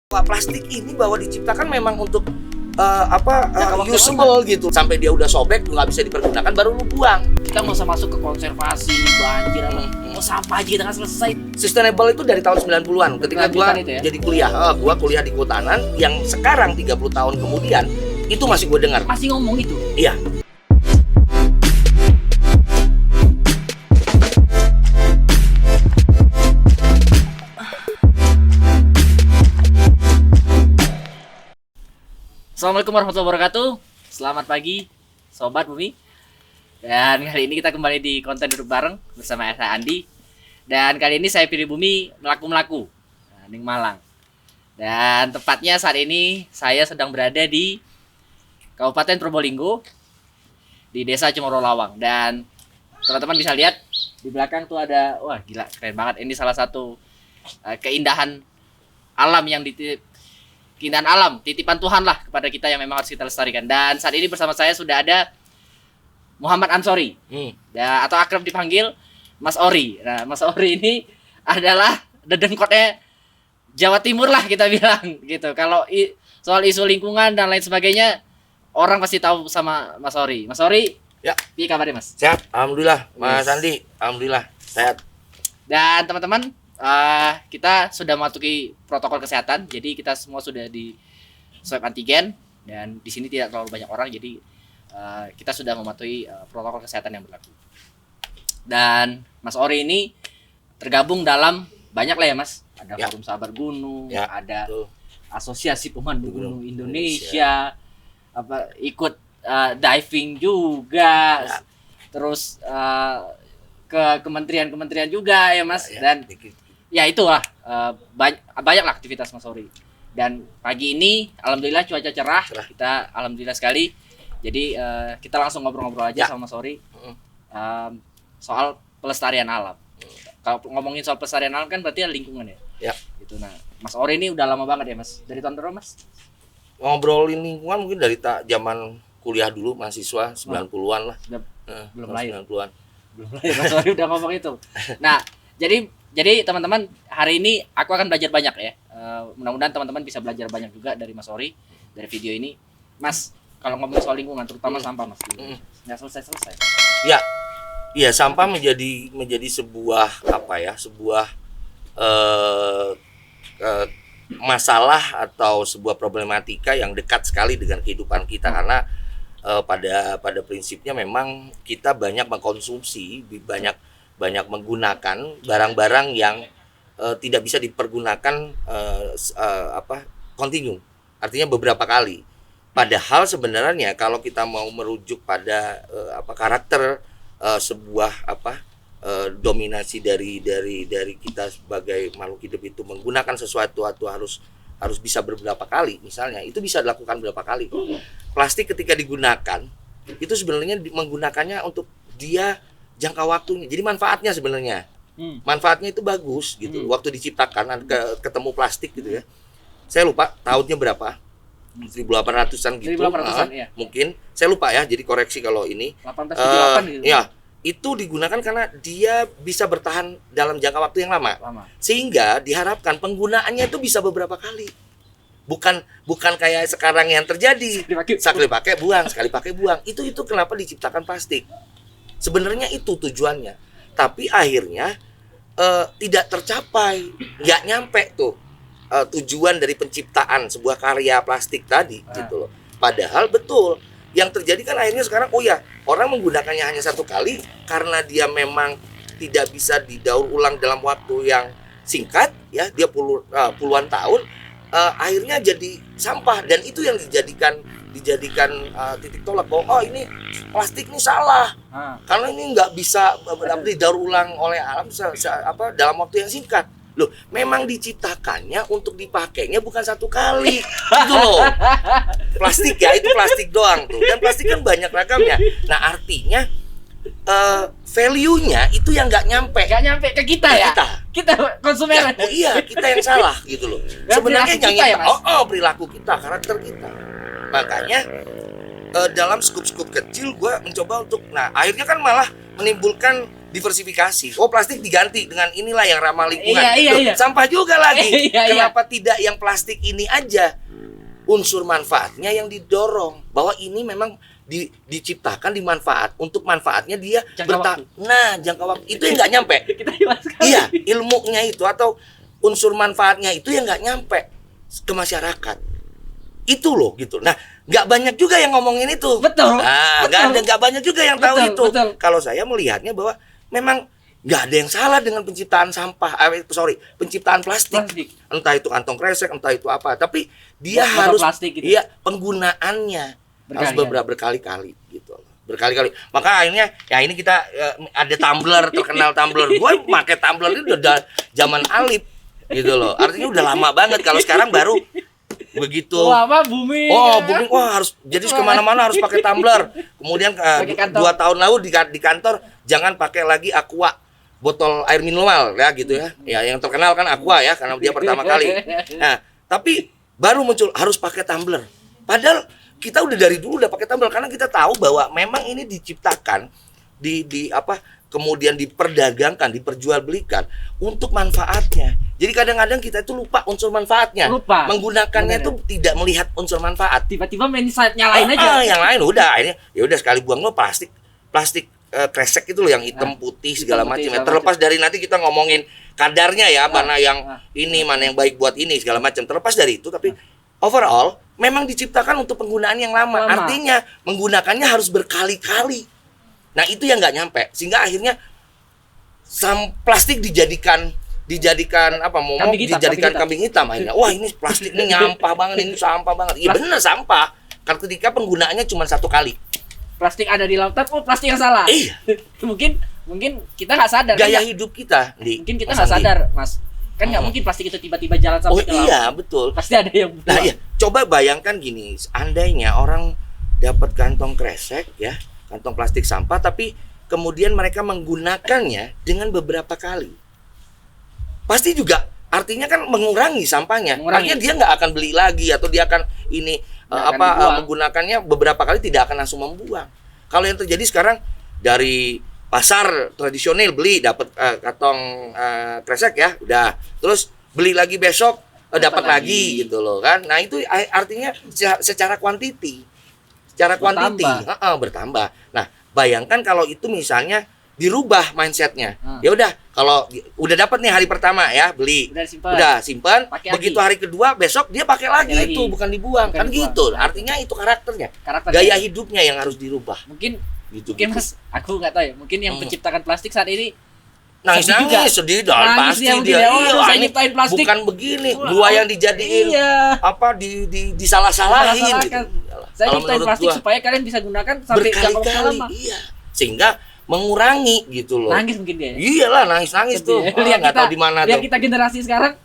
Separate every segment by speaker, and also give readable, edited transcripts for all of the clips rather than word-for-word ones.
Speaker 1: Plastik ini bahwa diciptakan memang untuk usable gitu, sampai dia udah sobek nggak bisa dipergunakan baru lu buang.
Speaker 2: Kita nggak usah masuk ke konservasi, banjir, mau sampah aja kita nggak selesai.
Speaker 1: Sustainable itu dari tahun 90-an ketika gua
Speaker 2: ya?
Speaker 1: jadi kuliah, gua kuliah di kehutanan yang sekarang 30 tahun kemudian itu masih gua dengar.
Speaker 2: Masih ngomong itu.
Speaker 1: Iya.
Speaker 2: Assalamualaikum warahmatullahi wabarakatuh. Selamat pagi, Sobat Bumi. Dan kali ini kita kembali di konten duduk bareng bersama saya Andi. Dan kali ini saya pilih Bumi melaku-melaku di Malang. Dan tepatnya saat ini saya sedang berada di Kabupaten Probolinggo, di Desa Cemoro Lawang. Dan teman-teman bisa lihat di belakang tuh ada, wah gila keren banget. Ini salah satu keindahan alam yang keindahan alam, titipan Tuhan lah kepada kita yang memang harus kita lestarikan. Dan saat ini bersama saya sudah ada Muhammad Ansori, atau akrab dipanggil Mas Ori. Nah, Mas Ori ini adalah dedengkotnya Jawa Timur lah kita bilang gitu. Kalau soal isu lingkungan dan lain sebagainya, orang pasti tahu sama Mas Ori. Mas Ori,
Speaker 1: ya.
Speaker 2: Piye kabarnya Mas?
Speaker 1: Sehat, alhamdulillah. Mas Andi, alhamdulillah sehat.
Speaker 2: Dan teman-teman, kita sudah mematuhi protokol kesehatan, jadi kita semua sudah di swab antigen dan di sini tidak terlalu banyak orang, jadi kita sudah mematuhi protokol kesehatan yang berlaku. Dan Mas Ori ini tergabung dalam banyak lah ya Mas, ada Forum Sahabat Gunung, ada Asosiasi Pemandu Gunung Indonesia, ikut diving juga, terus ke kementerian-kementerian juga ya Mas, dan ya itulah banyak lah aktivitas Mas Ori. Dan pagi ini alhamdulillah cuaca cerah. Kita alhamdulillah sekali. Jadi kita langsung ngobrol-ngobrol aja sama Mas Ori soal pelestarian alam. Kalau ngomongin soal pelestarian alam kan berarti lingkungan ya. Gitu. Nah, Mas Ori ini udah lama banget ya Mas. Dari tahun berapa Mas?
Speaker 1: Ngobrolin lingkungan mungkin dari zaman kuliah dulu, mahasiswa 90-an lah.
Speaker 2: Belum lahir.
Speaker 1: 90-an.
Speaker 2: Belum lahir Mas Ori udah ngomong itu. Nah, jadi teman-teman, hari ini aku akan belajar banyak ya. Mudah-mudahan teman-teman bisa belajar banyak juga dari Mas Ori, dari video ini. Mas, kalau ngomong soal lingkungan, terutama sampah Mas, nggak selesai-selesai.
Speaker 1: Iya, sampah menjadi sebuah masalah atau sebuah problematika yang dekat sekali dengan kehidupan kita, karena pada prinsipnya memang kita banyak mengkonsumsi, banyak menggunakan barang-barang yang tidak bisa dipergunakan kontinu, artinya beberapa kali. Padahal sebenarnya kalau kita mau merujuk pada karakter sebuah dominasi dari kita sebagai makhluk hidup itu menggunakan sesuatu atau harus bisa beberapa kali, misalnya itu bisa dilakukan berapa kali. Plastik ketika digunakan itu sebenarnya menggunakannya untuk dia jangka waktunya, jadi manfaatnya sebenarnya manfaatnya itu bagus gitu. Waktu diciptakan ketemu plastik gitu ya, saya lupa tahunnya berapa, 1800-an gitu, 1800-an, ya. Mungkin saya lupa ya, jadi koreksi kalau ini
Speaker 2: 1878 gitu.
Speaker 1: Ya, itu digunakan karena dia bisa bertahan dalam jangka waktu yang lama. Sehingga diharapkan penggunaannya itu bisa beberapa kali. Bukan kayak sekarang yang terjadi, sekali pakai buang, sekali pakai buang. Itu kenapa diciptakan plastik. Sebenarnya itu tujuannya. Tapi akhirnya tidak tercapai, nggak nyampe tuh tujuan dari penciptaan sebuah karya plastik tadi gitu loh. Padahal betul yang terjadi kan akhirnya sekarang orang menggunakannya hanya satu kali karena dia memang tidak bisa didaur ulang dalam waktu yang singkat ya, dia puluhan tahun, akhirnya jadi sampah. Dan itu yang dijadikan titik tolak bahwa ini plastik ini salah karena ini nggak bisa didaur ulang oleh alam dalam waktu yang singkat. Loh, memang diciptakannya untuk dipakainya bukan satu kali gitu loh. Plastik ya, itu plastik doang tuh, dan plastik kan banyak ragamnya. Nah, artinya value-nya itu yang nggak nyampe ke kita ya, kita konsumen ya, iya, kita yang salah gitu loh. Sebenarnya yang perilaku kita, karakter kita. Makanya dalam skup-skup kecil gue mencoba untuk, akhirnya kan malah menimbulkan diversifikasi. Oh, plastik diganti dengan inilah yang ramah lingkungan.
Speaker 2: Iya.
Speaker 1: Sampah juga lagi.
Speaker 2: Iya.
Speaker 1: Kenapa tidak yang plastik ini aja? Unsur manfaatnya yang didorong, bahwa ini memang diciptakan dimanfaat untuk manfaatnya dia jangka waktu itu yang nggak nyampe. Iya, ilmunya itu atau unsur manfaatnya itu yang nggak nyampe ke masyarakat. Itu loh gitu. Nah, nggak banyak juga yang ngomongin itu.
Speaker 2: Betul.
Speaker 1: Nah, nggak banyak juga yang tahu itu. Kalau saya melihatnya bahwa memang nggak ada yang salah dengan penciptaan penciptaan plastik. Entah itu kantong kresek, entah itu apa. Tapi dia harus
Speaker 2: gitu.
Speaker 1: Iya, penggunaannya harus berkali-kali gitu. Berkali-kali. Maka akhirnya ya ini kita ada tumbler, terkenal tumbler. Gue pakai tumbler ini udah zaman Alip gitu loh. Artinya udah lama banget. Kalau sekarang baru begitu.
Speaker 2: Booming.
Speaker 1: Wah, harus jadi kemana-mana harus pakai tumbler. Kemudian 2 tahun lalu di kantor jangan pakai lagi Aqua, botol air mineral ya gitu ya. Ya yang terkenal kan Aqua ya karena dia pertama kali. Nah, tapi baru muncul harus pakai tumbler. Padahal kita udah dari dulu udah pakai tumbler karena kita tahu bahwa memang ini diciptakan kemudian diperdagangkan, diperjualbelikan untuk manfaatnya. Jadi kadang-kadang kita itu lupa unsur manfaatnya. Menggunakannya itu tidak melihat unsur manfaat.
Speaker 2: Tiba-tiba main nyalain aja.
Speaker 1: Yang lain udah akhirnya ya udah sekali buang lo plastik kresek itu loh yang hitam putih segala macam. Terlepas dari nanti kita ngomongin kadarnya ya, mana yang ini, mana yang baik buat ini segala macam. Terlepas dari itu tapi overall memang diciptakan untuk penggunaan yang lama. Artinya menggunakannya harus berkali-kali. Nah, itu yang nggak nyampe sehingga akhirnya plastik dijadikan kambing hitam akhirnya. Wah, ini plastik ini nyampah banget, ini sampah banget. Iya benar sampah. Karena ketika penggunaannya cuma 1 kali.
Speaker 2: Plastik ada di lautan, plastik yang salah.
Speaker 1: Iya.
Speaker 2: mungkin kita nggak sadar.
Speaker 1: Gaya hidup kita.
Speaker 2: Mungkin kita nggak sadar, Mas. Kan nggak mungkin plastik itu tiba-tiba jalan sampai ke laut.
Speaker 1: Iya, betul.
Speaker 2: Pasti ada yang buang.
Speaker 1: Nah, iya. Coba bayangkan gini, seandainya orang dapat kantong kresek ya, kantong plastik sampah, tapi kemudian mereka menggunakannya dengan beberapa kali. Pasti juga artinya kan mengurangi sampahnya. Artinya dia nggak akan beli lagi atau dia akan menggunakannya beberapa kali, tidak akan langsung membuang. Kalau yang terjadi sekarang dari pasar tradisional beli dapat kantong kresek ya, udah. Terus beli lagi besok dapat lagi gitu loh kan. Nah, itu artinya secara kuantiti. Bertambah. Nah, bayangkan kalau itu misalnya dirubah mindsetnya. Ya udah, kalau udah dapat nih hari pertama ya beli, udah simpan. Begitu hari kedua besok dia pakai lagi itu, bukan dibuang kan gitu. Artinya itu karakternya, gaya hidupnya yang harus dirubah.
Speaker 2: Mungkin Mas, aku nggak tahu ya. Mungkin yang penciptakan plastik saat ini
Speaker 1: nangis sedih dong, pasti dia. Ini plastik bukan begini, gua yang dijadiin disalah-salahin gitu.
Speaker 2: Saya ciptain plastik supaya kalian bisa gunakan sampai jangka waktu lama.
Speaker 1: Iya. Sehingga mengurangi gitu loh.
Speaker 2: Nangis mungkin dia.
Speaker 1: Iyalah, nangis tuh. Nggak tahu di mana tuh.
Speaker 2: Lihat kita generasi sekarang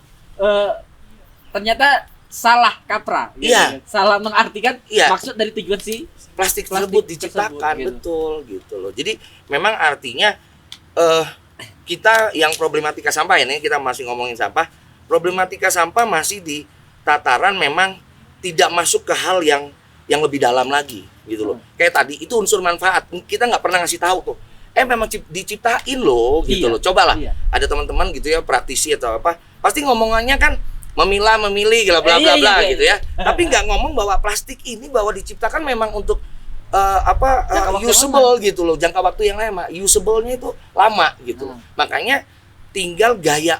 Speaker 2: ternyata salah kaprah.
Speaker 1: Iya.
Speaker 2: Salah mengartikan maksud dari tujuan si
Speaker 1: plastik tersebut diciptakan betul gitu loh. Jadi memang artinya kita yang problematika sampah ini kita masih ngomongin sampah. Problematika sampah masih di tataran memang tidak masuk ke hal yang lebih dalam lagi gitu loh. Kayak tadi itu unsur manfaat kita nggak pernah ngasih tahu tuh. Memang diciptain loh gitu loh. Cobalah ada teman-teman gitu ya praktisi atau apa pasti ngomongannya kan memilih bla bla bla gitu ya. Tapi nggak ngomong bahwa plastik ini bahwa diciptakan memang untuk usable gitu loh, jangka waktu yang lama. Usable-nya itu lama gitu. Makanya tinggal gaya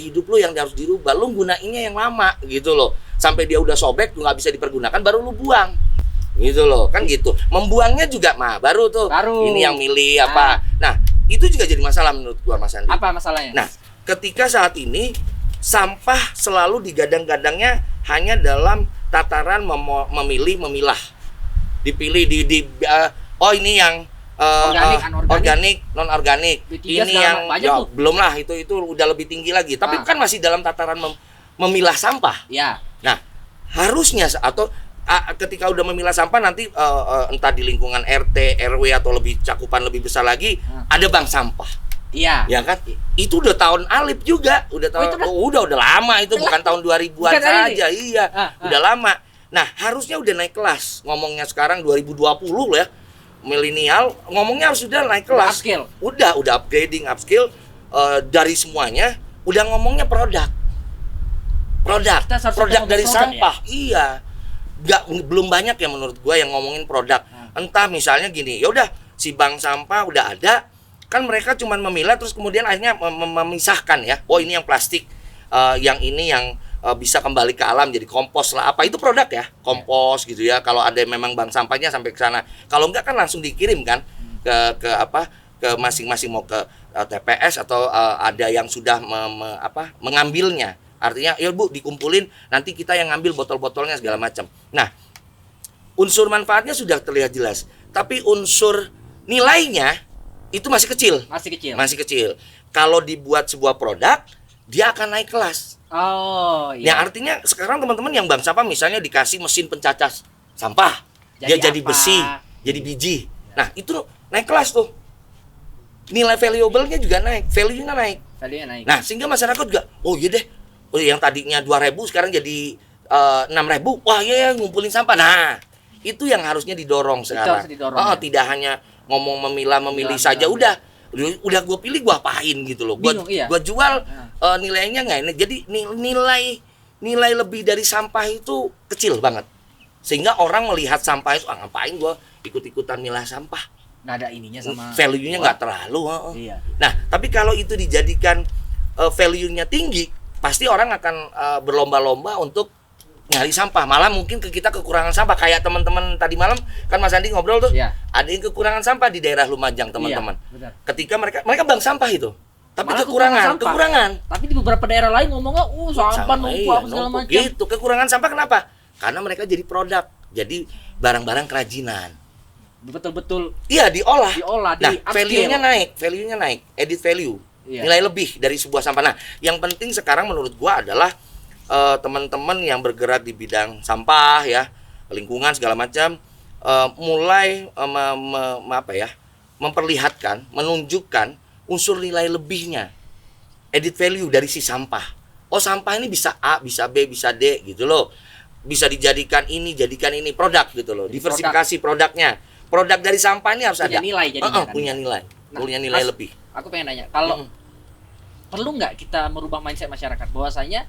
Speaker 1: hidup lu yang harus dirubah. Lu gunainnya yang lama gitu loh. Sampai dia udah sobek, nggak bisa dipergunakan, baru lu buang. Gitu loh, kan gitu. Membuangnya juga baru tuh. Ini yang milih apa. Nah, itu juga jadi masalah menurut gua, Mas Andi.
Speaker 2: Apa masalahnya?
Speaker 1: Nah, ketika saat ini sampah selalu digadang-gadangnya hanya dalam tataran memilah. Dipilih ini yang organik, non organik. Ini yang belum lah itu udah lebih tinggi lagi. Tapi kan masih dalam tataran memilah sampah.
Speaker 2: Ya.
Speaker 1: Nah, harusnya atau ketika udah memilah sampah nanti entah di lingkungan RT, RW atau lebih cakupan lebih besar lagi ada bank sampah.
Speaker 2: Iya.
Speaker 1: Ya kan? Itu udah tahun Alip juga, udah lama itu bukan tahun 2000-an saja. Iya, udah lama. Nah, harusnya udah naik kelas. Ngomongnya sekarang 2020 ya. milenial ngomongnya harus sudah naik kelas.
Speaker 2: Upskill.
Speaker 1: Udah upgrading, upskill dari semuanya, udah ngomongnya produk dari sampah. Iya. Belum banyak ya menurut gua yang ngomongin produk. Entah misalnya gini, ya udah si bank sampah udah ada, kan mereka cuman memilah terus kemudian akhirnya memisahkan ya. Oh ini yang plastik, yang ini yang bisa kembali ke alam jadi kompos lah. Apa itu produk ya? Kompos gitu ya. Kalau ada memang bank sampahnya sampai ke sana. Kalau enggak kan langsung dikirim kan ke masing-masing, mau ke TPS atau ada yang sudah mengambilnya. Artinya ya Bu dikumpulin, nanti kita yang ngambil botol-botolnya segala macam. Nah, unsur manfaatnya sudah terlihat jelas, tapi unsur nilainya itu masih kecil. Masih kecil. Kalau dibuat sebuah produk, dia akan naik kelas.
Speaker 2: Oh, iya.
Speaker 1: Yang artinya sekarang teman-teman yang bank sampah misalnya dikasih mesin pencacah sampah, dia jadi besi, jadi biji. Nah, itu naik kelas tuh. Nilai valuable-nya juga naik, value-nya naik. Nah, sehingga masyarakat juga, oh iya deh, yang tadinya 2.000 sekarang jadi 6.000. Wah, iya ngumpulin sampah. Nah, itu yang harusnya didorong sekarang. Tidak hanya ngomong memilih saja udah gue pilih gue apain gitu loh. Gue jual nilainya nggak ini. Jadi nilai lebih dari sampah itu kecil banget. Sehingga orang melihat sampah itu ngapain gue ikut-ikutan milah sampah.
Speaker 2: Nggak ada ininya sama
Speaker 1: value-nya nggak terlalu. Iya. Nah, tapi kalau itu dijadikan value-nya tinggi, pasti orang akan berlomba-lomba untuk nyari sampah. Malah mungkin kita kekurangan sampah. Kayak teman-teman tadi malam kan Mas Andi ngobrol tuh, ada yang kekurangan sampah di daerah Lumajang teman-teman. Ketika mereka bank sampah itu, tapi malah kekurangan.
Speaker 2: Tapi di beberapa daerah lain ngomongnya sampah numpuk segala macam.
Speaker 1: Gitu, kekurangan sampah kenapa? Karena mereka jadi produk, jadi barang-barang kerajinan.
Speaker 2: Betul-betul.
Speaker 1: Iya, diolah. Nah, value-nya naik, edit value. Nilai lebih dari sebuah sampah. Nah, yang penting sekarang menurut gua adalah teman-teman yang bergerak di bidang sampah ya, lingkungan segala macam, mulai memperlihatkan, menunjukkan unsur nilai lebihnya, edit value dari si sampah. Oh, sampah ini bisa A, bisa B, bisa D gitu loh. Bisa dijadikan ini, jadikan ini produk gitu loh. Diversifikasi produknya. Produk dari sampah ini harus
Speaker 2: punya
Speaker 1: ada
Speaker 2: nilai
Speaker 1: punya nilai. Punya nilai lebih.
Speaker 2: Aku pengen nanya, kalau perlu nggak kita merubah mindset masyarakat bahwasanya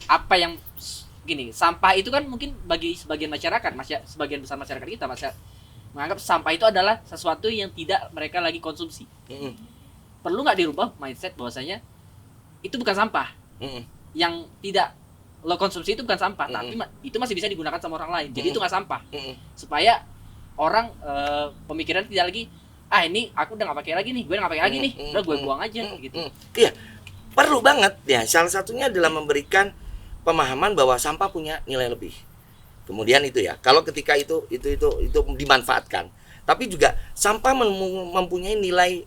Speaker 2: apa yang gini, sampah itu kan mungkin bagi sebagian masyarakat, sebagian besar masyarakat kita menganggap sampah itu adalah sesuatu yang tidak mereka lagi konsumsi. Perlu nggak dirubah mindset bahwasanya itu bukan sampah. Yang tidak lo konsumsi itu bukan sampah, tapi itu masih bisa digunakan sama orang lain. Jadi itu nggak sampah. Supaya orang pemikiran tidak lagi, ini aku udah nggak pakai lagi nih, gue nggak pakai lagi nih, udah gue buang aja gitu.
Speaker 1: Iya, perlu banget ya. Salah satunya adalah memberikan pemahaman bahwa sampah punya nilai lebih. Kemudian itu ya, kalau ketika itu dimanfaatkan, tapi juga sampah mempunyai nilai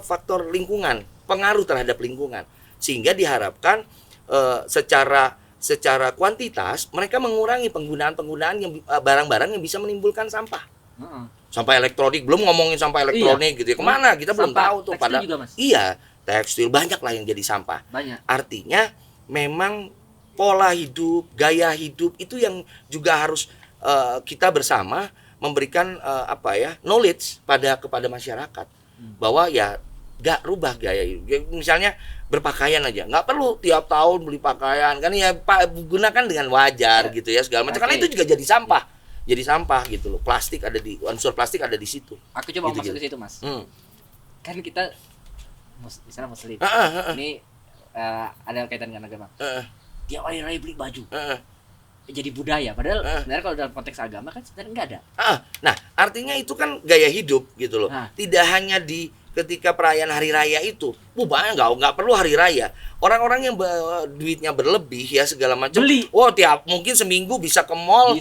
Speaker 1: faktor lingkungan, pengaruh terhadap lingkungan, sehingga diharapkan secara kuantitas mereka mengurangi penggunaan yang barang-barang yang bisa menimbulkan sampah. Sampah elektronik, belum ngomongin sampah elektronik gitu ya. Kemana kita belum tahu tuh.
Speaker 2: Pada juga, Mas.
Speaker 1: Iya, tekstil banyak lah yang jadi sampah.
Speaker 2: Banyak.
Speaker 1: Artinya memang pola hidup, gaya hidup itu yang juga harus kita bersama memberikan knowledge kepada masyarakat bahwa ya nggak rubah gaya hidup. Misalnya berpakaian aja, nggak perlu tiap tahun beli pakaian kan ya, gunakan dengan wajar gitu ya segala macam. Karena itu juga jadi sampah gitu loh. Unsur plastik ada di situ.
Speaker 2: Aku coba masuk ke situ, Mas. Kan kita misalnya muslim. Ini ada kaitan dengan agama. Tiap hari raya beli baju. Jadi budaya. Padahal sebenarnya kalau dalam konteks agama kan sebenarnya nggak ada.
Speaker 1: Nah, artinya itu kan gaya hidup gitu loh. Tidak hanya di ketika perayaan hari raya itu, banyak nggak perlu hari raya. Orang-orang yang duitnya berlebih ya segala macam. Mungkin seminggu bisa ke mall,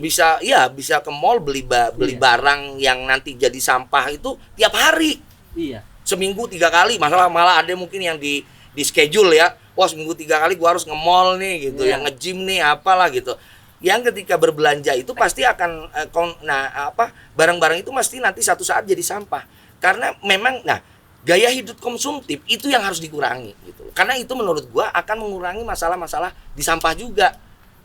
Speaker 1: bisa ke mall beli barang yang nanti jadi sampah itu tiap hari.
Speaker 2: Iya.
Speaker 1: Seminggu 3 kali, malah ada mungkin yang di schedule ya. Wah, seminggu 3 kali gua harus nge-mall nih gitu, yang nge-gym nih apalah gitu. Yang ketika berbelanja itu pasti akan barang-barang itu pasti nanti satu saat jadi sampah. Karena memang gaya hidup konsumtif itu yang harus dikurangi gitu. Karena itu menurut gua akan mengurangi masalah-masalah di sampah juga.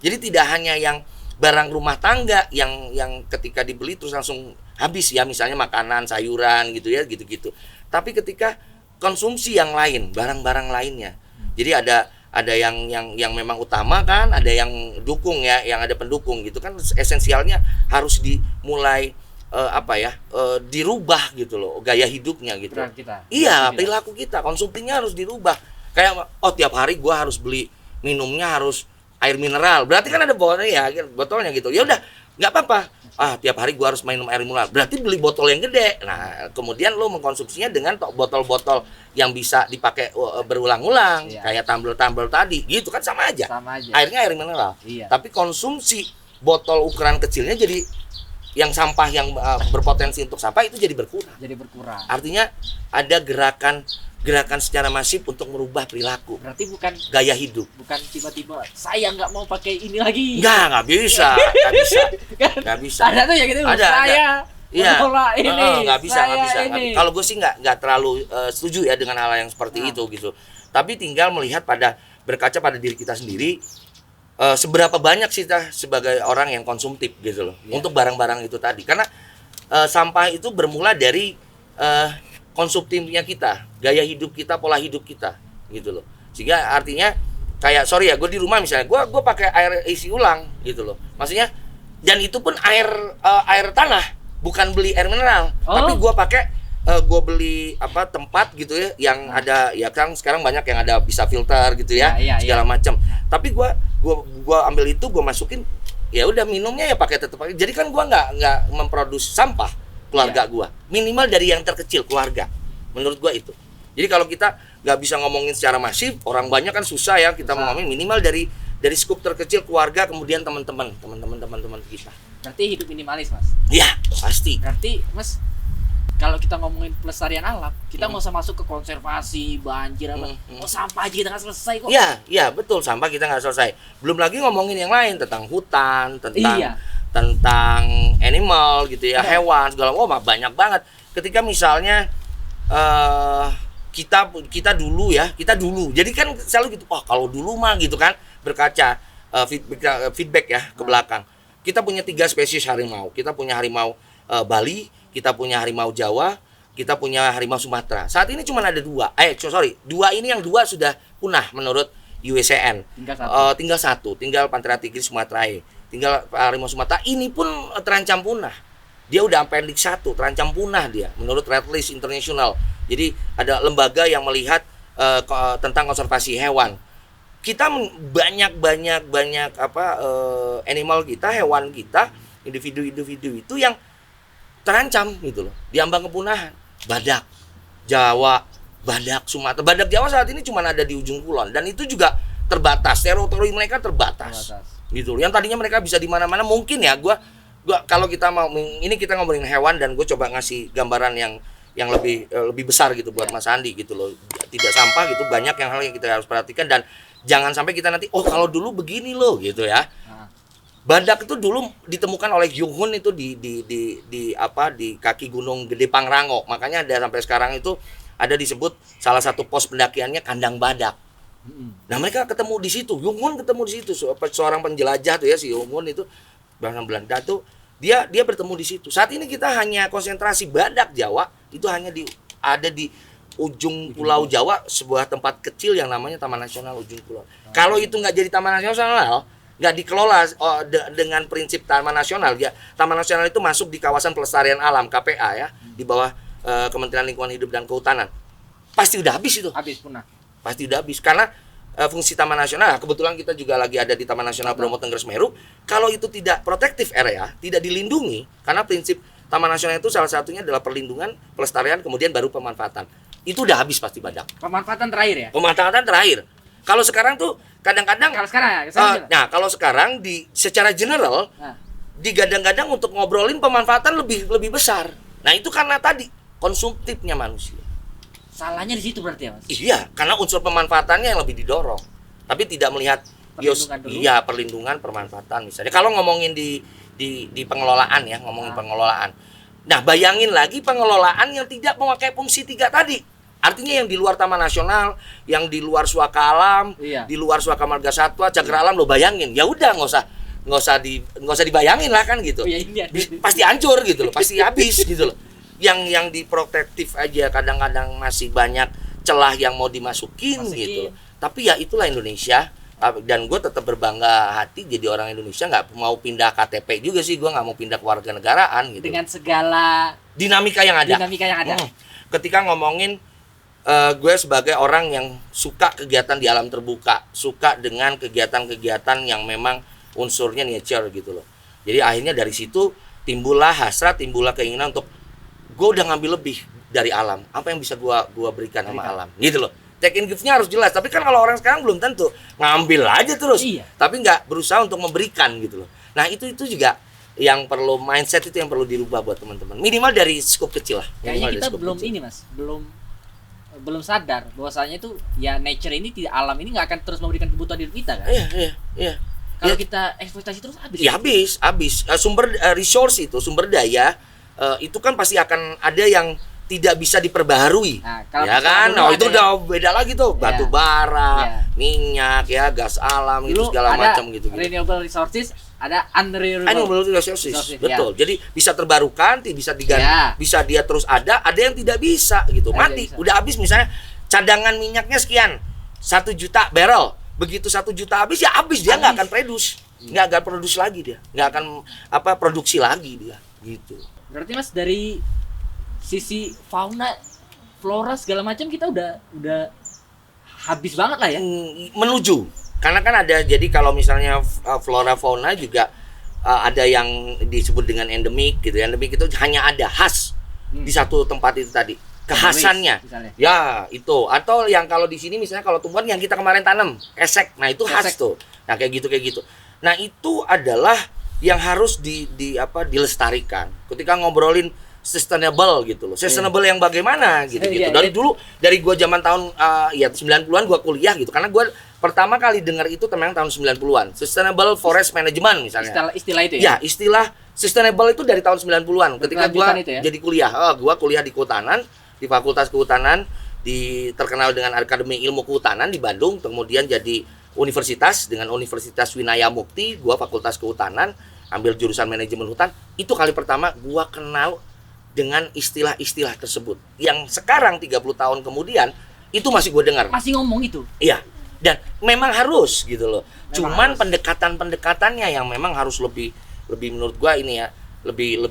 Speaker 1: Jadi tidak hanya yang barang rumah tangga yang ketika dibeli terus langsung habis ya, misalnya makanan, sayuran gitu ya, gitu-gitu. Tapi ketika konsumsi yang lain, barang-barang lainnya. Jadi ada yang memang utama kan, ada yang dukung ya, yang ada pendukung gitu kan, esensialnya harus dimulai dirubah gitu loh, gaya hidupnya gitu. Iya, perilaku kita, konsumsinya harus dirubah. Kayak tiap hari gua harus beli minumnya harus air mineral. Berarti kan ada botolnya gitu. Ya udah, nggak apa-apa. Tiap hari gua harus minum air mineral. Berarti beli botol yang gede. Nah, kemudian lo mengkonsumsinya dengan botol-botol yang bisa dipakai berulang-ulang, kayak tumbler tadi. Gitu kan sama aja. Airnya air mineral. Iya. Tapi konsumsi botol ukuran kecilnya jadi yang sampah yang berpotensi untuk sampah itu jadi berkurang. Artinya ada gerakan secara masif untuk merubah perilaku.
Speaker 2: Berarti bukan
Speaker 1: gaya hidup.
Speaker 2: Bukan tiba-tiba saya nggak mau pakai ini lagi.
Speaker 1: Nggak bisa. Nggak bisa.
Speaker 2: Ada tuh ya gitu. Saya ini.
Speaker 1: Nggak bisa. Kalau gue sih nggak terlalu setuju ya dengan hal yang seperti itu gitu. Tapi tinggal melihat berkaca pada diri kita sendiri. Seberapa banyak sih kita sebagai orang yang konsumtif gitu loh untuk barang-barang itu tadi, karena sampah itu bermula dari konsumtifnya kita, gaya hidup kita, pola hidup kita gitu loh. Sehingga artinya kayak gue di rumah misalnya gue pakai air isi ulang gitu loh, maksudnya, dan itu pun air tanah, bukan beli air mineral. Tapi gue pakai gue beli tempat gitu ya yang ada ya, kan sekarang banyak yang ada bisa filter gitu ya, segala macam. Tapi gua ambil itu, gua masukin, ya udah minumnya ya tetap pakai. Jadi kan gua nggak memproduksi sampah keluarga gua, minimal dari yang terkecil keluarga. Menurut gua itu. Jadi kalau kita nggak bisa ngomongin secara masif, orang banyak kan susah ya kita mau ngomongin, minimal dari skup terkecil keluarga, kemudian teman-teman kita.
Speaker 2: Berarti hidup minimalis, Mas?
Speaker 1: Ya pasti.
Speaker 2: Berarti Mas, kalau kita ngomongin pelestarian alam, kita nggak usah masuk ke konservasi, banjir sampah aja kita nggak selesai kok.
Speaker 1: Iya betul, sampah kita nggak selesai. Belum lagi ngomongin yang lain tentang hutan, tentang animal gitu ya, hewan segala banyak banget. Ketika misalnya kita dulu. Jadi kan selalu gitu. Kalau dulu mah gitu kan, berkaca feedback ya ke belakang. Kita punya 3 spesies harimau. Kita punya harimau Bali, kita punya harimau Jawa, kita punya harimau Sumatera. Saat ini cuma ada 2. 2 ini yang 2 sudah punah menurut UICN. Tinggal satu, tinggal Panthera tigris sumatrae. Tinggal harimau Sumatera ini pun terancam punah. Dia udah appendix 1, terancam punah dia menurut Red List International. Jadi ada lembaga yang melihat tentang konservasi hewan. Kita banyak animal kita, hewan kita, individu-individu itu yang terancam gitu loh, diambang kepunahan. Badak Jawa, badak Sumatera, badak Jawa saat ini cuma ada di ujung kulon, dan itu juga terbatas, teritori mereka terbatas. Gitu loh. Yang tadinya mereka bisa di mana-mana, mungkin ya gua kalau kita mau ini kita ngomongin hewan, dan gue coba ngasih gambaran yang lebih besar gitu buat Mas Andi gitu loh. Tidak sampah gitu, banyak hal yang kita harus perhatikan, dan jangan sampai kita nanti kalau dulu begini loh gitu ya. Badak itu dulu ditemukan oleh Yung Hoon itu di kaki Gunung Gede Pangrango. Makanya ada sampai sekarang itu ada disebut salah satu pos pendakiannya kandang badak. Nah, mereka ketemu di situ. Yung Hoon ketemu di situ, seorang penjelajah tuh ya, si Yung Hoon itu bahasa Belanda tuh, dia bertemu di situ. Saat ini kita hanya konsentrasi badak Jawa itu hanya ada di ujung Pulau Jawa, sebuah tempat kecil yang namanya Taman Nasional Ujung Kulon. Kalau itu nggak jadi Taman Nasional, nggak dikelola dengan prinsip Taman Nasional ya. Taman Nasional itu masuk di kawasan pelestarian alam KPA ya, di bawah Kementerian Lingkungan Hidup dan Kehutanan. Pasti udah habis itu.
Speaker 2: Habis punah.
Speaker 1: Pasti udah habis karena fungsi Taman Nasional. Kebetulan kita juga lagi ada di Taman Nasional Bromo Tengger Semeru. Kalau itu tidak protective area, tidak dilindungi, karena prinsip Taman Nasional itu salah satunya adalah perlindungan, pelestarian, kemudian baru pemanfaatan. Itu udah habis pasti badak.
Speaker 2: Pemanfaatan terakhir ya?
Speaker 1: Pemanfaatan terakhir. Kalau sekarang tuh kadang-kadang kalau sekarang secara general digadang-gadang untuk ngobrolin pemanfaatan lebih besar. Nah, itu karena tadi konsumtifnya manusia.
Speaker 2: Salahnya di situ berarti ya, Mas?
Speaker 1: Iya, karena unsur pemanfaatannya yang lebih didorong. Tapi tidak melihat perlindungan, pemanfaatan misalnya. Kalau ngomongin di pengelolaan ya, pengelolaan. Nah, bayangin lagi pengelolaan yang tidak memakai fungsi 3 tadi. Artinya yang di luar Taman Nasional, yang di luar Suaka Alam, di luar Suaka Marga Satwa, Cagar Alam, lo bayangin. Ya udah nggak nggak usah dibayangin lah kan gitu.
Speaker 2: Oh, ya, ini ada.
Speaker 1: Pasti hancur gitu loh, pasti habis gitu loh. Yang diprotektif aja kadang-kadang masih banyak celah yang mau dimasukin gitu loh. Tapi ya itulah Indonesia. Dan gue tetap berbangga hati jadi orang Indonesia, nggak mau pindah KTP juga sih, gue nggak mau pindah kewarganegaraan gitu.
Speaker 2: Dengan segala
Speaker 1: dinamika yang ada. Ketika ngomongin gue sebagai orang yang suka kegiatan di alam terbuka, suka dengan kegiatan-kegiatan yang memang unsurnya nature gitu loh. Jadi akhirnya dari situ timbullah hasrat, timbullah keinginan untuk gue udah ngambil lebih dari alam. Apa yang bisa gue berikan sama alam gitu loh. Take in give-nya harus jelas. Tapi kan kalau orang sekarang belum tentu, ngambil aja terus.
Speaker 2: Iya.
Speaker 1: Tapi nggak berusaha untuk memberikan gitu loh. Nah itu juga yang perlu, mindset itu yang perlu dirubah buat teman-teman. Minimal dari skop kecil lah.
Speaker 2: Kayaknya kita belum kecil. Ini mas, belum sadar bahwasanya itu ya nature ini, tidak, alam ini nggak akan terus memberikan kebutuhan hidup kita kan.
Speaker 1: Iya.
Speaker 2: Kalau kita eksploitasi terus habis.
Speaker 1: Ya habis. Sumber resource itu, sumber daya itu kan pasti akan ada yang tidak bisa diperbaharui.
Speaker 2: Nah, kalau
Speaker 1: ya kan? Nah, itu udah beda lagi tuh. Batu bara, minyak ya, gas alam
Speaker 2: dulu
Speaker 1: itu segala macam gitu.
Speaker 2: Renewable resources, ada unrenewable
Speaker 1: resources. Betul. Jadi bisa terbarukan, bisa diganti, bisa dia terus ada yang tidak bisa gitu. Mati. Udah habis misalnya cadangan minyaknya sekian. 1 juta barrel. Begitu 1 juta habis ya habis, dia nggak akan produce. Nggak akan produce lagi dia. Nggak akan produksi lagi dia gitu.
Speaker 2: Berarti Mas dari sisi fauna, flora segala macam kita udah habis banget lah ya.
Speaker 1: Menuju. Karena kan ada, jadi kalau misalnya flora fauna juga ada yang disebut dengan endemik gitu. Endemik itu hanya ada khas di satu tempat itu tadi. Kekhasannya. Ya, itu. Atau yang kalau di sini misalnya kalau tumbuhan yang kita kemarin tanam, esek. Nah, itu khas tuh. Nah, kayak gitu. Nah, itu adalah yang harus dilestarikan. Ketika ngobrolin sustainable gitu loh. Sustainable yang bagaimana gitu. Dari dulu, dari gua zaman tahun 90-an gua kuliah gitu. Karena gua pertama kali dengar itu memang tahun 90-an. Sustainable Forest Management misalnya.
Speaker 2: Istilah itu ya.
Speaker 1: Ya, istilah sustainable itu dari tahun 90-an. Ketika gua jadi kuliah. Gua kuliah di kehutanan, di Fakultas Kehutanan, terkenal dengan Akademi Ilmu Kehutanan di Bandung, kemudian jadi universitas dengan Universitas Winaya Mukti, gua Fakultas Kehutanan, ambil jurusan manajemen hutan. Itu kali pertama gua kenal dengan istilah-istilah tersebut yang sekarang 30 tahun kemudian itu masih gue dengar.
Speaker 2: Masih ngomong itu?
Speaker 1: Iya. Dan memang harus gitu loh. Cuman pendekatan-pendekatannya yang memang harus lebih menurut gue ini ya, lebih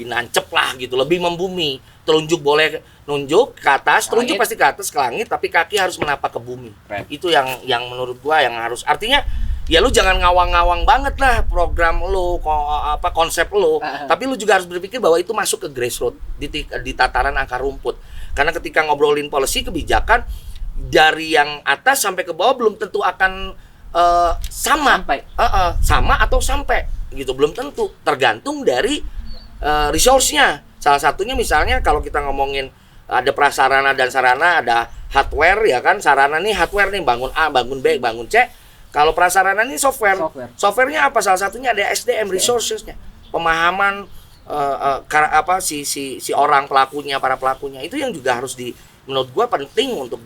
Speaker 1: nancep lah gitu, lebih membumi. Telunjuk boleh nunjuk ke atas, telunjuk pasti ke atas ke langit, tapi kaki harus menapak ke bumi. Itu yang menurut gue yang harus, artinya ya lu jangan ngawang-ngawang banget lah program lu, konsep lu, tapi lu juga harus berpikir bahwa itu masuk ke grassroots, di tataran akar rumput. Karena ketika ngobrolin policy kebijakan dari yang atas sampai ke bawah belum tentu akan sama atau sampai gitu, belum tentu, tergantung dari resource-nya. Salah satunya misalnya kalau kita ngomongin ada prasarana dan sarana, ada hardware ya kan, sarana nih hardware nih, bangun A, bangun B, bangun C. Kalau prasarana ini software. Softwarenya apa? Salah satunya ada SDM, resources-nya. Pemahaman si orang pelakunya, para pelakunya. Itu yang juga harus menurut gua penting untuk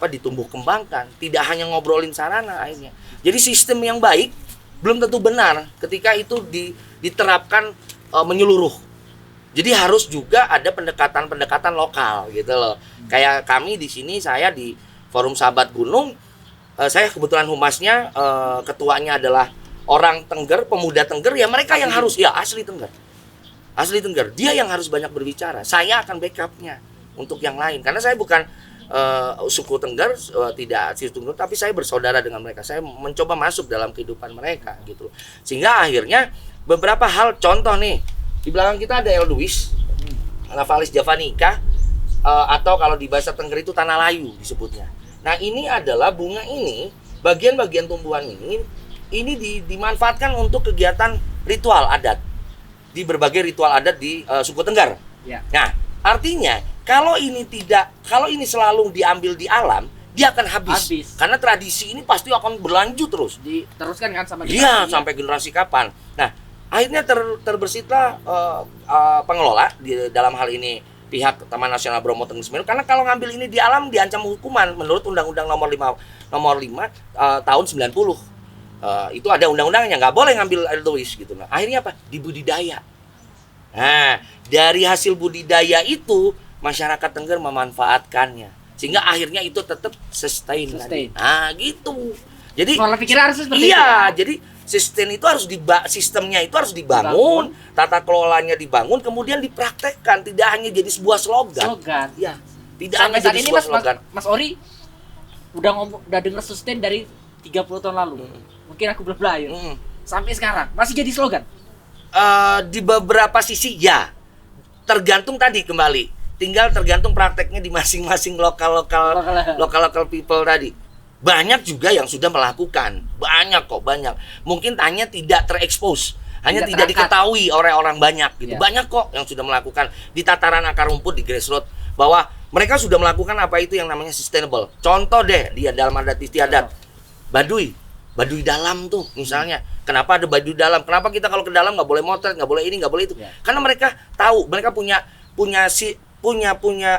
Speaker 1: ditumbuh kembangkan. Tidak hanya ngobrolin sarana akhirnya. Jadi sistem yang baik belum tentu benar ketika itu diterapkan menyeluruh. Jadi harus juga ada pendekatan-pendekatan lokal gitu loh. Kayak kami di sini, saya di Forum Sahabat Gunung, saya kebetulan humasnya, ketuanya adalah orang Tengger, pemuda Tengger, ya mereka yang harus, ya asli Tengger, dia yang harus banyak berbicara. Saya akan backupnya untuk yang lain, karena saya bukan suku Tengger, tidak suku Tengger, tapi saya bersaudara dengan mereka. Saya mencoba masuk dalam kehidupan mereka gitu, sehingga akhirnya beberapa hal, contoh nih, di belakang kita ada Elduis, Anaphalis javanica, atau kalau di bahasa Tengger itu tanah layu disebutnya. Nah, ini adalah bunga ini, bagian-bagian tumbuhan ini dimanfaatkan untuk kegiatan ritual adat di berbagai ritual adat di suku Tengger.
Speaker 2: Ya.
Speaker 1: Nah, artinya kalau ini selalu diambil di alam, dia akan habis. Karena tradisi ini pasti akan berlanjut terus.
Speaker 2: Diteruskan kan sampai
Speaker 1: sampai generasi kapan. Nah, akhirnya terbersihlah pengelola di dalam hal ini pihak Taman Nasional Bromo Tengger Semeru, karena kalau ngambil ini di alam diancam hukuman menurut Undang-Undang nomor 5 tahun 90. Itu ada undang-undangnya, nggak boleh ngambil air waste gitu. Nah, akhirnya apa? Dibudidaya. Nah, dari hasil budidaya itu masyarakat Tengger memanfaatkannya, sehingga akhirnya itu tetap sustain. Nah, gitu. Jadi
Speaker 2: pola pikir harus seperti itu.
Speaker 1: Iya, jadi sistem itu harus sistemnya itu harus dibangun, tata kelolanya dibangun, kemudian dipraktekkan, tidak hanya jadi sebuah slogan. Iya. Tidak
Speaker 2: sampai
Speaker 1: hanya
Speaker 2: saat
Speaker 1: jadi
Speaker 2: ini
Speaker 1: sebuah slogan.
Speaker 2: Mas Ori udah dengar sustain dari 30 tahun lalu. Mungkin aku belum lahir. Sampai sekarang masih jadi slogan.
Speaker 1: Di beberapa sisi ya, tergantung tadi kembali, tinggal tergantung prakteknya di masing-masing lokal people tadi. Banyak juga yang sudah melakukan, banyak. Mungkin hanya tidak terekspos, hanya tidak diketahui oleh orang banyak gitu. Banyak kok yang sudah melakukan di tataran akar rumput, di grassroots, bahwa mereka sudah melakukan apa itu yang namanya sustainable. Contoh deh, dia dalam adat istiadat Baduy dalam tuh misalnya. Kenapa ada Baduy dalam? Kenapa kita kalau ke dalam nggak boleh motret, nggak boleh ini, nggak boleh itu? Karena mereka tahu, mereka punya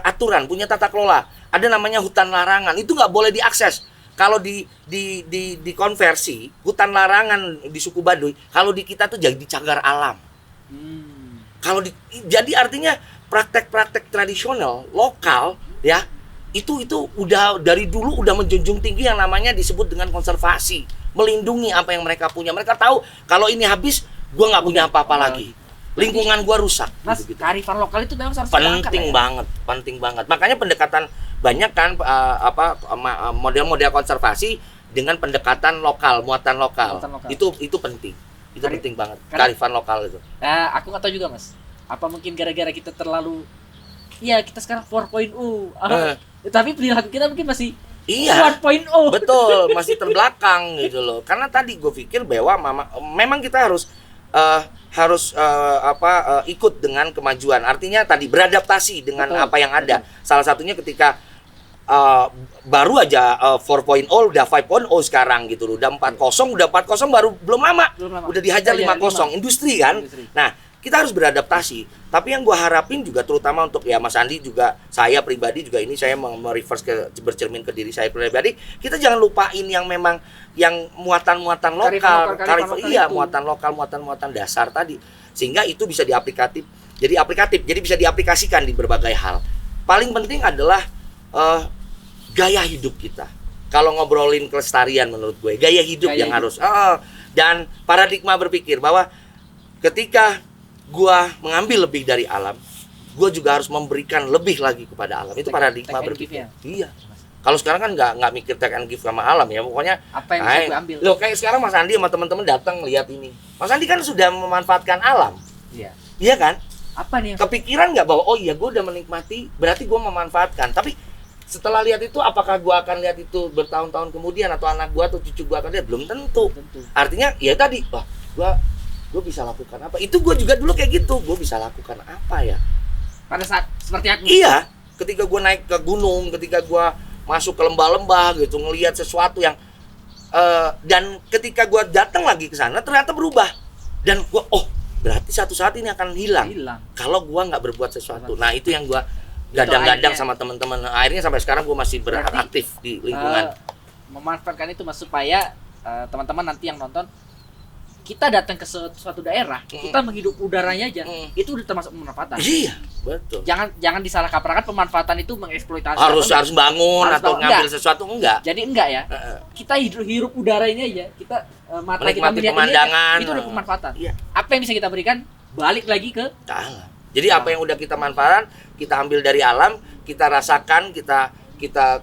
Speaker 1: aturan, punya tata kelola. Ada namanya hutan larangan, itu nggak boleh diakses. Kalau dikonversi hutan larangan di suku Baduy, kalau di kita tuh jadi cagar alam. Jadi artinya praktek-praktek tradisional lokal ya, itu udah dari dulu udah menjunjung tinggi yang namanya disebut dengan konservasi, melindungi apa yang mereka punya. Mereka tahu kalau ini habis, gua nggak punya apa-apa lagi, lingkungan gua rusak.
Speaker 2: Mas, gitu. Kearifan lokal itu memang harus
Speaker 1: penting banget. Makanya pendekatan banyak kan model-model konservasi dengan pendekatan lokal, muatan lokal. Itu penting. Itu penting banget. Kearifan lokal itu.
Speaker 2: Aku nggak tahu juga, Mas. Apa mungkin gara-gara kita terlalu kita sekarang 4.0. Tapi perilaku kita mungkin masih 1.0.
Speaker 1: Betul, masih terbelakang gitu loh. Karena tadi gue pikir bahwa memang kita harus ikut dengan kemajuan. Artinya tadi beradaptasi dengan apa yang ada. Salah satunya ketika baru aja 4.0 udah 5.0 sekarang gitu loh. Udah 4.0 baru belum lama. Udah dihajar 5.0 industri kan. Nah, kita harus beradaptasi. Tapi yang gue harapin juga terutama untuk ya Mas Andi juga, saya pribadi juga ini saya reverse bercermin ke diri saya pribadi. Kita jangan lupain yang memang yang muatan-muatan lokal, muatan dasar tadi. Sehingga itu bisa jadi bisa diaplikasikan di berbagai hal. Paling penting adalah gaya hidup kita. Kalau ngobrolin kelestarian menurut gue, gaya hidup harus dan paradigma berpikir bahwa ketika gua mengambil lebih dari alam, gua juga harus memberikan lebih lagi kepada alam. Itu paradigma berpikir. Iya. Kalau sekarang kan nggak mikir take and give sama alam ya, pokoknya
Speaker 2: apa yang bisa gue ambil.
Speaker 1: Loh, kayak sekarang Mas Andi sama teman-teman datang lihat ini. Mas Andi kan sudah memanfaatkan alam.
Speaker 2: Iya.
Speaker 1: Iya kan?
Speaker 2: Apa nih?
Speaker 1: Kepikiran nggak bahwa oh iya gua udah menikmati, berarti gua memanfaatkan. Tapi setelah lihat itu, apakah gua akan lihat itu bertahun-tahun kemudian atau anak gua atau cucu gua akan lihat? Belum tentu. Artinya ya tadi, wah gue bisa lakukan apa? Itu gue juga dulu kayak gitu. Gue bisa lakukan apa ya?
Speaker 2: Pada saat seperti aku.
Speaker 1: Iya, ketika gue naik ke gunung, ketika gue masuk ke lembah-lembah gitu, ngelihat sesuatu yang dan ketika gue datang lagi ke sana ternyata berubah. Dan gue berarti satu saat ini akan hilang. Kalau gue nggak berbuat sesuatu. Nah itu yang gue gadang-gadang sama teman-teman. Akhirnya sampai sekarang gue masih beraktif di lingkungan.
Speaker 2: Memanfaatkan itu Mas supaya teman-teman nanti yang nonton, kita datang ke suatu daerah, kita menghidup udaranya aja, itu udah termasuk pemanfaatan.
Speaker 1: Iya, betul.
Speaker 2: Jangan disalah kaprahkan pemanfaatan itu mengeksploitasi.
Speaker 1: Harus bangun atau ngambil sesuatu, enggak.
Speaker 2: Jadi enggak ya. Kita hirup udaranya aja, kita mata kita melihat
Speaker 1: pemandangan,
Speaker 2: itu udah pemanfaatan.
Speaker 1: Iya.
Speaker 2: Apa yang bisa kita berikan balik lagi ke
Speaker 1: alam. Jadi apa yang udah kita manfaatkan, kita ambil dari alam, kita rasakan, kita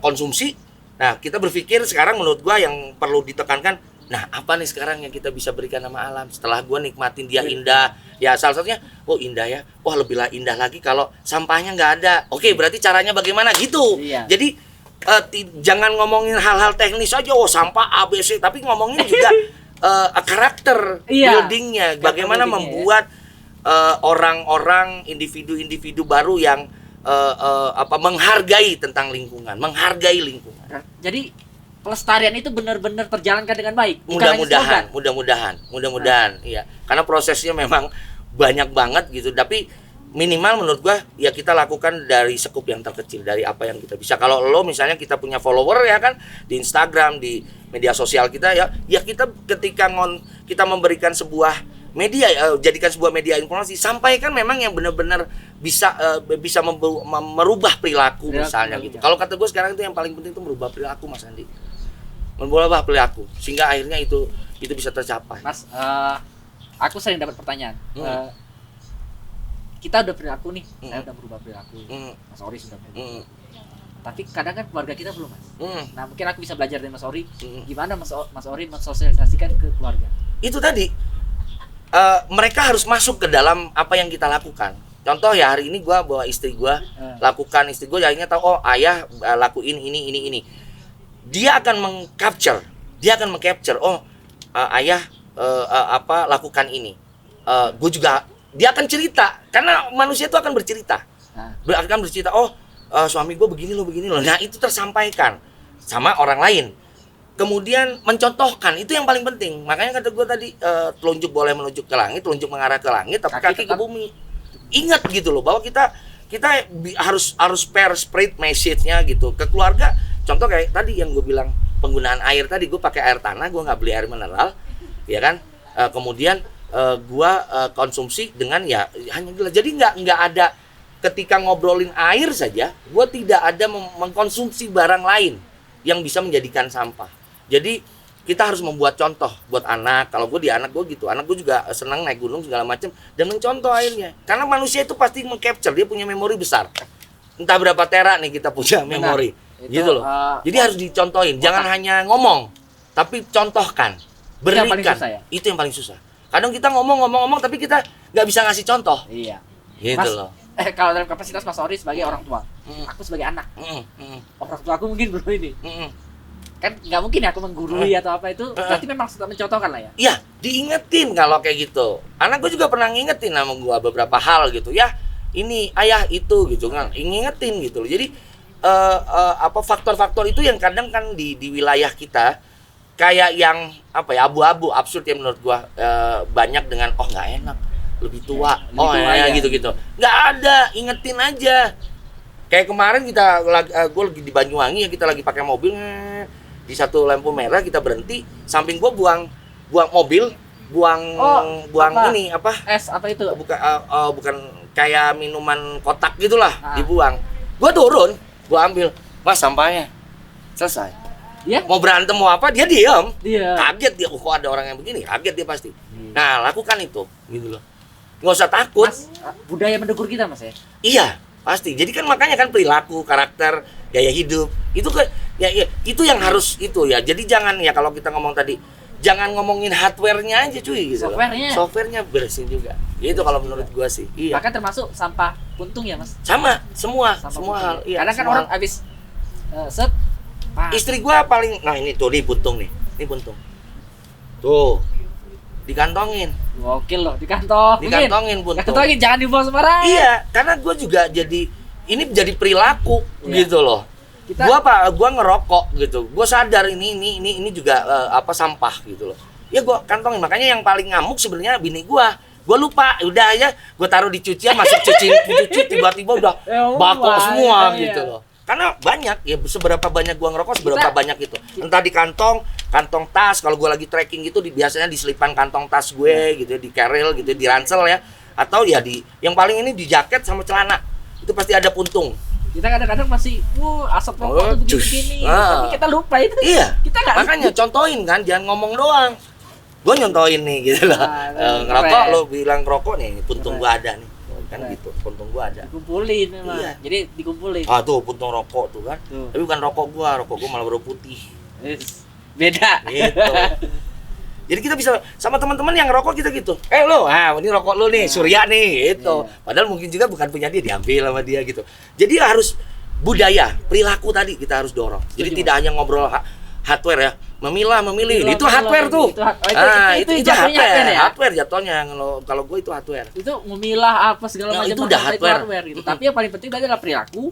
Speaker 1: konsumsi. Nah, kita berpikir sekarang menurut gua yang perlu ditekankan, nah, apa nih sekarang yang kita bisa berikan sama alam? Setelah gue nikmatin dia indah, ya salah satunya, indah ya, lebih indah lagi kalau sampahnya nggak ada. Oke, berarti caranya bagaimana gitu?
Speaker 2: Iya.
Speaker 1: Jadi jangan ngomongin hal-hal teknis aja, sampah ABC, tapi ngomongin juga karakter buildingnya, bagaimana membuat orang-orang, individu-individu baru yang menghargai tentang lingkungan, menghargai lingkungan.
Speaker 2: Jadi pelestarian itu benar-benar terjalankan dengan baik.
Speaker 1: Mudah-mudahan, iya. Karena prosesnya memang banyak banget gitu. Tapi minimal menurut gua ya kita lakukan dari sekup yang terkecil, dari apa yang kita bisa. Kalau lo misalnya kita punya follower ya kan di Instagram, di media sosial kita ya kita ketika kita memberikan sebuah media, jadikan sebuah media informasi, sampaikan memang yang benar-benar bisa merubah perilaku misalnya gitu. Kalau kata gue sekarang itu yang paling penting itu merubah perilaku, Mas Andi. Merubah perilaku sehingga akhirnya itu bisa tercapai.
Speaker 2: Mas, aku sering dapat pertanyaan. Kita udah perilaku nih, saya udah berubah perilaku. Mas Ori sudah berubah. Tapi kadang kan keluarga kita belum, Mas. Nah, mungkin aku bisa belajar dari Mas Ori. Gimana Mas Ori mensosialisasikan ke keluarga?
Speaker 1: Itu tadi mereka harus masuk ke dalam apa yang kita lakukan. Contoh ya, hari ini gua bawa istri gua lakukan, istri gua akhirnya tahu oh ayah lakuin ini. Dia akan mengcapture oh ayah lakukan ini. Gue juga dia akan cerita, karena manusia itu akan bercerita. Oh suami gue begini loh. Nah itu tersampaikan sama orang lain. Kemudian mencontohkan, itu yang paling penting. Makanya kata gue tadi, telunjuk boleh menunjuk ke langit, telunjuk mengarah ke langit, tapi kaki ke bumi. Ingat gitu loh, bahwa kita harus spread message-nya gitu ke keluarga. Contoh kayak tadi yang gue bilang, penggunaan air tadi, gue pakai air tanah, gue nggak beli air mineral, ya kan? Kemudian gua konsumsi dengan ya hanya gelas. Jadi nggak ada, ketika ngobrolin air saja gua tidak ada mengkonsumsi barang lain yang bisa menjadikan sampah. Jadi kita harus membuat contoh buat anak. Kalau gue anak gue gitu, anak gue juga senang naik gunung segala macam dan mencontoh airnya, karena manusia itu pasti mengcapture, dia punya memori besar, entah berapa tera nih kita punya memori. Itu, gitu loh. Jadi harus dicontohin, jangan hanya ngomong tapi contohkan, berikan. Itu yang paling susah. Kadang kita ngomong tapi kita nggak bisa ngasih contoh.
Speaker 2: Iya.
Speaker 1: Gitu
Speaker 2: Mas,
Speaker 1: loh.
Speaker 2: Kalau dalam kapasitas Mas Ori sebagai orang tua, aku sebagai anak. Orang tua aku mungkin belum ini. Kan nggak mungkin ya aku menggurui atau apa itu. Berarti memang sudah mencontohkan lah ya. Iya,
Speaker 1: diingetin kalau kayak gitu. Anak gue juga pernah ngingetin sama gue beberapa hal gitu. Ya, ini ayah itu gitu kan. Ngingetin gitu loh. Jadi faktor-faktor itu yang kadang kan di wilayah kita kayak yang abu-abu, absurd ya menurut gua, banyak dengan nggak enak, lebih tua, gitu nggak ada, ingetin aja. Kayak kemarin gua lagi di Banyuwangi ya, kita lagi pakai mobil, di satu lampu merah kita berhenti, samping gua buang mobil, buang ini
Speaker 2: es apa itu,
Speaker 1: bukan kayak minuman kotak gitulah, dibuang. Gua turun, gua ambil, Mas sampahnya, selesai.
Speaker 2: Dia
Speaker 1: mau berantem mau apa, dia diam. Kaget dia, kok ada orang yang begini, kaget dia pasti. Nah lakukan itu gitu loh, nggak usah takut.
Speaker 2: Mas, budaya menegur kita Mas ya.
Speaker 1: Iya pasti, jadi kan makanya kan perilaku, karakter, gaya hidup itu itu yang harus itu ya. Jadi jangan ya, kalau kita ngomong tadi jangan ngomongin hardware-nya aja cuy gitu. Software-nya beresin juga. Itu kalau menurut gua sih. Iya.
Speaker 2: Bahkan termasuk sampah puntung ya Mas.
Speaker 1: Sama semua hal.
Speaker 2: Iya, karena kan orang habis
Speaker 1: istri gua paling, nah ini tuh, ini puntung. Tuh. Dikantongin.
Speaker 2: Gokil loh, dikantongin puntung. Dikantongin, jangan dibuang sembarangan.
Speaker 1: Iya, karena gua juga ini jadi perilaku gitu loh. Gua ngerokok gitu. Gua sadar ini juga sampah gitu loh. Ya gua kantongin. Makanya yang paling ngamuk sebenarnya bini gua. Gua lupa, udah aja gua taruh di cucian, masuk cuci tiba-tiba udah bako semua gitu loh. Karena banyak ya, seberapa banyak gua ngerokok seberapa banyak itu. Entah di kantong tas, kalau gua lagi trekking gitu biasanya di selipan kantong tas gue gitu, di carrier gitu, di ransel ya, atau ya yang paling ini di jaket sama celana. Itu pasti ada puntung.
Speaker 2: Kita kadang-kadang masih asap rokok tuh begini, tapi kita lupa itu.
Speaker 1: Iya. Makanya contohin kan, jangan ngomong doang. Gua nyontohin nih gitu loh. Ngerokok lo bilang rokok nih, puntung gua ada nih. Kan gitu, puntung gua ada.
Speaker 2: Dikumpulin memang. Iya. Jadi dikumpulin.
Speaker 1: Tuh puntung rokok tuh kan. Tapi bukan rokok gua malah baru putih.
Speaker 2: Beda.
Speaker 1: Gitu. Jadi kita bisa sama teman-teman yang rokok kita gitu. Lo, ini rokok lo nih, Surya nih, itu. Padahal mungkin juga bukan punya dia, diambil sama dia gitu. Jadi harus budaya, perilaku tadi kita harus dorong. Jadi tidak hanya ngobrol hardware ya, memilih. Itu hardware tuh. Itu hardware. Hardware jatuhnya. Kalau gue itu hardware.
Speaker 2: Itu memilah apa segala macam,
Speaker 1: itu udah hardware
Speaker 2: gitu. Tapi yang paling penting adalah perilaku.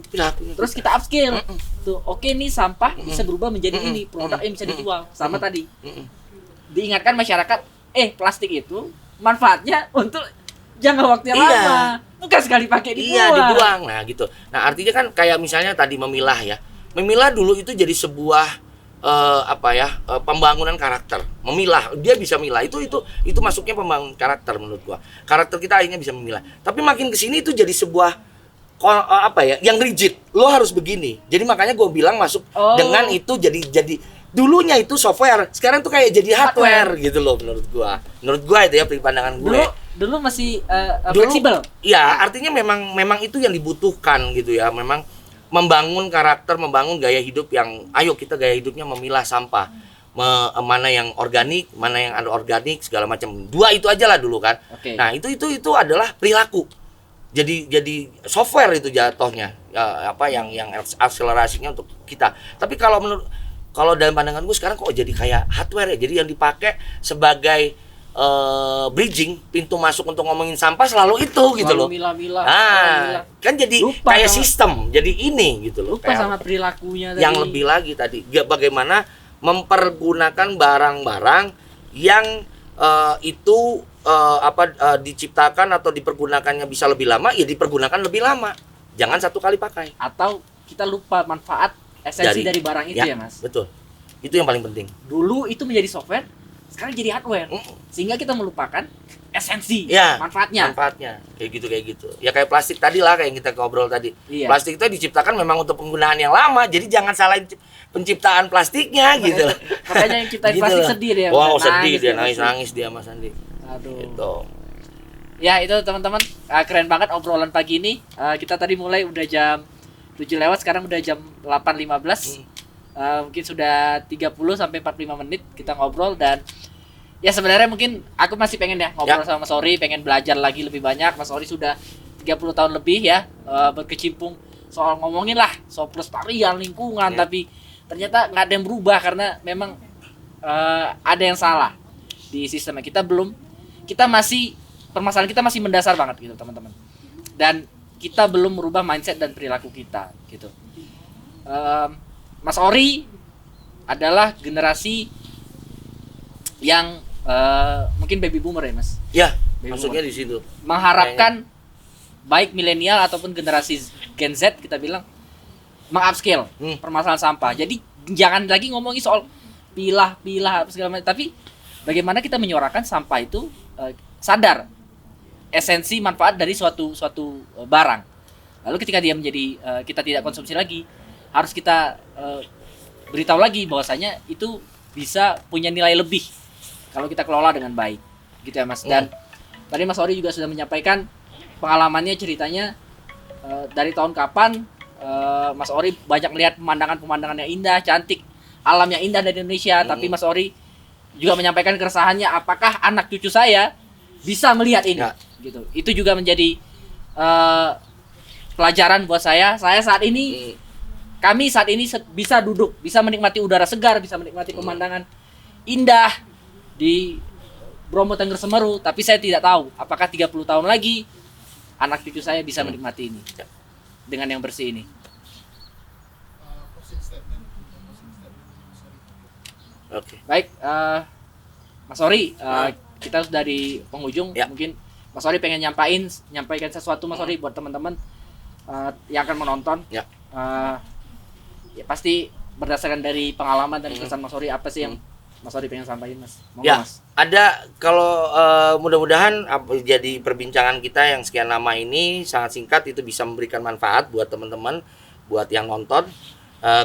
Speaker 2: Terus kita upskill. Tuh, oke nih sampah bisa berubah menjadi ini, produk yang bisa dijual. Sama tadi. Diingatkan masyarakat, plastik itu manfaatnya untuk jangka waktu yang lama. Bukan sekali pakai dibuang.
Speaker 1: Iya, dibuang. Nah, gitu. Nah, artinya kan kayak misalnya tadi memilah ya. Memilah dulu itu jadi sebuah pembangunan karakter. Memilah, dia bisa milah. Itu masuknya pembangunan karakter menurut gua. Karakter kita akhirnya bisa memilah. Tapi makin kesini itu jadi sebuah yang rigid. Lo harus begini. Jadi makanya gua bilang masuk dengan itu jadi dulunya itu software, sekarang tuh kayak jadi hardware gitu loh menurut gua. Menurut gua itu ya pandangan gue.
Speaker 2: Dulu masih fleksibel.
Speaker 1: Iya, artinya memang itu yang dibutuhkan gitu ya. Memang membangun karakter, membangun gaya hidup yang ayo kita gaya hidupnya memilah sampah. Mana yang organik, mana yang anorganik segala macam. Dua itu aja lah dulu kan.
Speaker 2: Okay.
Speaker 1: Nah, itu adalah perilaku. Jadi software itu jatuhnya. Yang akselerasinya untuk kita. Tapi kalau dalam pandangan gue sekarang kok jadi kayak hardware ya. Jadi yang dipakai sebagai bridging pintu masuk untuk ngomongin sampah selalu itu gitu loh.
Speaker 2: Milah-milah.
Speaker 1: Kan jadi
Speaker 2: lupa
Speaker 1: kayak sistem, jadi ini gitu loh.
Speaker 2: Lupa sama perilakunya tadi.
Speaker 1: Yang lebih lagi tadi, bagaimana mempergunakan barang-barang yang diciptakan atau dipergunakannya bisa lebih lama, ya dipergunakan lebih lama. Jangan satu kali pakai.
Speaker 2: Atau kita lupa manfaat esensi dari barang itu ya, Mas.
Speaker 1: Betul. Itu yang paling penting.
Speaker 2: Dulu itu menjadi software, sekarang jadi hardware. Sehingga kita melupakan esensi manfaatnya. Kayak gitu. Ya kayak plastik tadi lah, kayak yang kita ngobrol tadi. Iya.
Speaker 1: Plastik itu diciptakan memang untuk penggunaan yang lama. Jadi jangan salahin penciptaan plastiknya gitu.
Speaker 2: Makanya yang ciptain
Speaker 1: gitu
Speaker 2: plastik
Speaker 1: lah.
Speaker 2: sedih dia.
Speaker 1: Wow, sedih dia, nangis dia Mas Andi.
Speaker 2: Aduh.
Speaker 1: Gitu.
Speaker 2: Ya itu teman-teman, keren banget obrolan pagi ini. Kita tadi mulai udah jam 7 lewat, sekarang udah jam 8.15. Mungkin sudah 30 sampai 45 menit kita ngobrol, dan ya sebenarnya mungkin aku masih pengen ya ngobrol sama Mas Ori, pengen belajar lagi lebih banyak. Mas Ori sudah 30 tahun lebih ya berkecimpung soal ngomongin lah soal pelestarian lingkungan, tapi ternyata nggak ada yang berubah karena memang ada yang salah di sistemnya. Permasalahan kita masih mendasar banget gitu teman-teman, dan kita belum merubah mindset dan perilaku kita gitu. Mas Ori adalah generasi yang mungkin baby boomer ya Mas.
Speaker 1: Ya,
Speaker 2: baby
Speaker 1: maksudnya
Speaker 2: boomer.
Speaker 1: di situ.
Speaker 2: Mengharapkan baik milenial ataupun generasi Gen Z kita bilang mengupscale permasalahan sampah. Jadi jangan lagi ngomongin soal pilah segala macam, tapi bagaimana kita menyuarakan sampah itu sadar esensi manfaat dari suatu barang. Lalu ketika dia menjadi kita tidak konsumsi lagi, harus kita beritahu lagi bahwasanya itu bisa punya nilai lebih kalau kita kelola dengan baik, gitu ya Mas. Dan tadi Mas Ori juga sudah menyampaikan pengalamannya, ceritanya dari tahun kapan Mas Ori banyak melihat pemandangan yang indah, cantik, alam yang indah dari Indonesia. Tapi Mas Ori juga menyampaikan keresahannya, apakah anak cucu saya bisa melihat ini? Gitu. Itu juga menjadi pelajaran buat saya. Kami saat ini bisa duduk, bisa menikmati udara segar, bisa menikmati pemandangan indah di Bromo Tengger Semeru, tapi saya tidak tahu apakah 30 tahun lagi anak cucu saya bisa menikmati ini dengan yang bersih ini.
Speaker 1: Oke.
Speaker 2: Baik, Mas Ori, kita sudah di penghujung. Mungkin Mas Ori pengen nyampaikan sesuatu Mas Ori buat teman-teman yang akan menonton. Ya pasti berdasarkan dari pengalaman dan kesan Mas Ori, apa sih yang Mas Ori pengen sampaikan, Mas? Mas.
Speaker 1: Ada, kalau mudah-mudahan jadi perbincangan kita yang sekian lama ini sangat singkat, itu bisa memberikan manfaat buat teman-teman, buat yang nonton,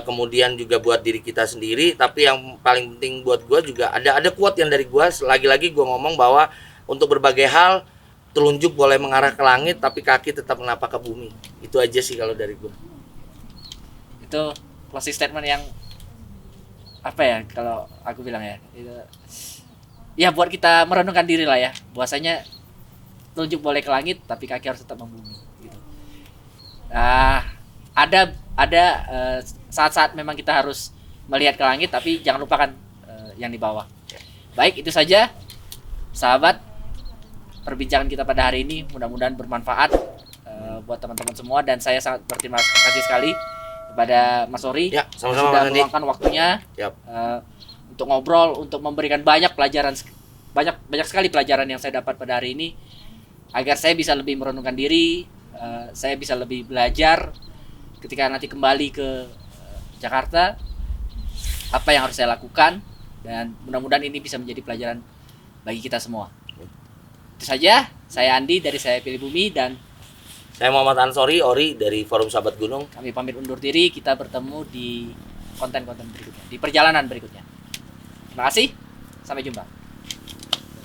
Speaker 1: kemudian juga buat diri kita sendiri. Tapi yang paling penting buat gue juga ada quote yang dari gue, lagi-lagi gue ngomong bahwa untuk berbagai hal telunjuk boleh mengarah ke langit, tapi kaki tetap menapak ke bumi. Itu aja sih kalau dari gue.
Speaker 2: Itu closing statement yang apa ya kalau aku bilang ya, itu ya buat kita merenungkan diri lah ya, bahwasanya telunjuk boleh ke langit tapi kaki harus tetap membumi gitu. Ada saat-saat memang kita harus melihat ke langit, tapi jangan lupakan yang di bawah. Baik, itu saja sahabat perbincangan kita pada hari ini, mudah-mudahan bermanfaat buat teman-teman semua, dan saya sangat berterima kasih sekali kepada Mas Ori
Speaker 1: sama-sama,
Speaker 2: sudah meluangkan waktunya untuk ngobrol, untuk memberikan banyak pelajaran, banyak sekali pelajaran yang saya dapat pada hari ini. agar saya bisa lebih merenungkan diri, saya bisa lebih belajar ketika nanti kembali ke Jakarta, apa yang harus saya lakukan, dan mudah-mudahan ini bisa menjadi pelajaran bagi kita semua. Itu saja, saya Andi dari Saya Pilih Bumi, dan
Speaker 1: Saya Muhammad Ansori, Ori dari Forum Sahabat Gunung.
Speaker 2: kami pamit undur diri. Kita bertemu di konten-konten berikutnya, di perjalanan berikutnya. Terima kasih, sampai jumpa.